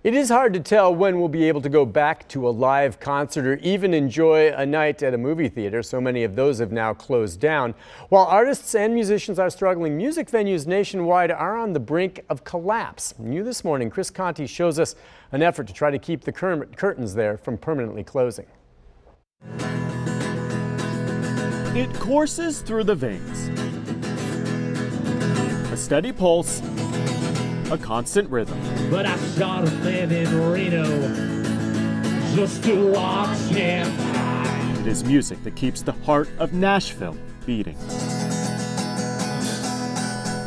It is hard to tell when we'll be able to go back to a live concert or even enjoy a night at a movie theater. So many of those have now closed down. While artists and musicians are struggling, music venues nationwide are on the brink of collapse. New this morning, Chris Conti shows us an effort to try to keep the curtains there from permanently closing. It courses through the veins. A steady pulse, a constant rhythm. But I shot a man in Reno just to watch him. It is music that keeps the heart of Nashville beating.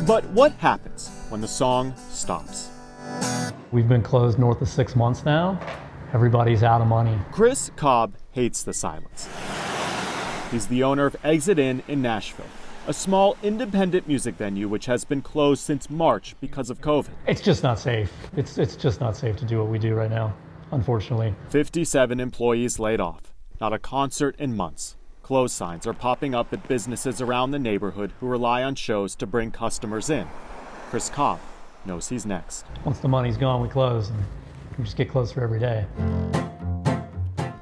But what happens when the song stops? We've been closed north of 6 months now. Everybody's out of money. Chris Cobb hates the silence. He's the owner of Exit Inn in Nashville, a small independent music venue which has been closed since March because of COVID. It's just not safe. It's just not safe to do what we do right now, unfortunately. 57 employees laid off. Not a concert in months. Close signs are popping up at businesses around the neighborhood who rely on shows to bring customers in. Chris Cobb knows he's next. Once the money's gone, we close, and we just get closer every day.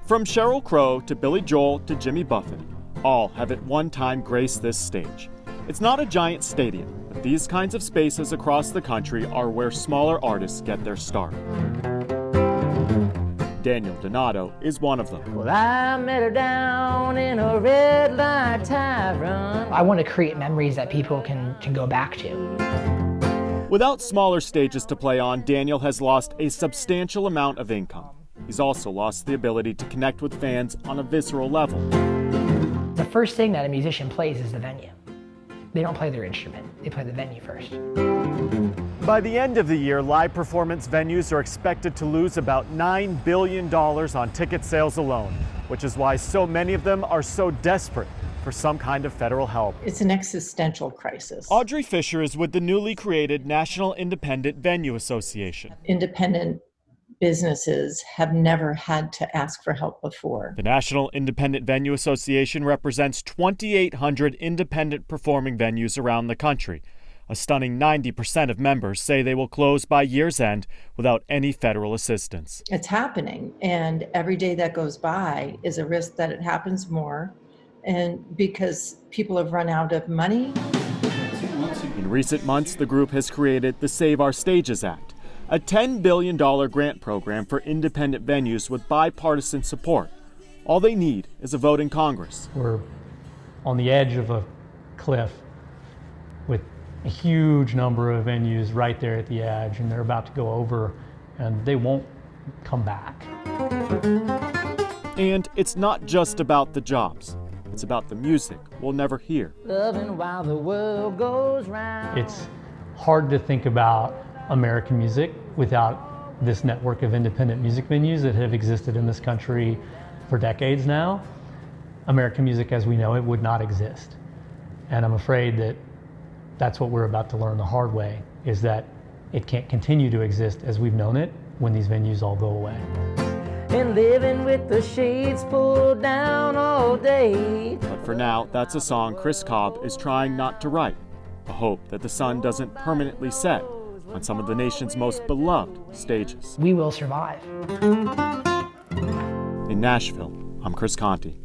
From Sheryl Crow to Billy Joel to Jimmy Buffett, all have at one time graced this stage. It's not a giant stadium, but these kinds of spaces across the country are where smaller artists get their start. Daniel Donato is one of them. Well, I met her down in a red light tavern. I want to create memories that people can go back to. Without smaller stages to play on, Daniel has lost a substantial amount of income. He's also lost the ability to connect with fans on a visceral level. The first thing that a musician plays is the venue. They don't play their instrument, they play the venue first. By the end of the year, live performance venues are expected to lose about $9 billion on ticket sales alone, which is why so many of them are so desperate for some kind of federal help. It's an existential crisis. Audrey Fisher is with the newly created National Independent Venue Association. Independent businesses have never had to ask for help before. The National Independent Venue Association represents 2,800 independent performing venues around the country. A stunning 90% of members say they will close by year's end without any federal assistance. It's happening, and every day that goes by is a risk that it happens more, and because people have run out of money. In recent months, the group has created the Save Our Stages Act, a $10 billion grant program for independent venues with bipartisan support. All they need is a vote in Congress. We're on the edge of a cliff with a huge number of venues right there at the edge, and they're about to go over, and they won't come back. And it's not just about the jobs. It's about the music we'll never hear. Loving while the world goes round. It's hard to think about American music without this network of independent music venues that have existed in this country for decades now. American music as we know it would not exist. And I'm afraid that that's what we're about to learn the hard way, is that it can't continue to exist as we've known it when these venues all go away. And living with the shades pulled down all day. But for now, that's a song Chris Cobb is trying not to write. A hope that the sun doesn't permanently set on some of the nation's most beloved stages. We will survive. In Nashville, I'm Chris Conti.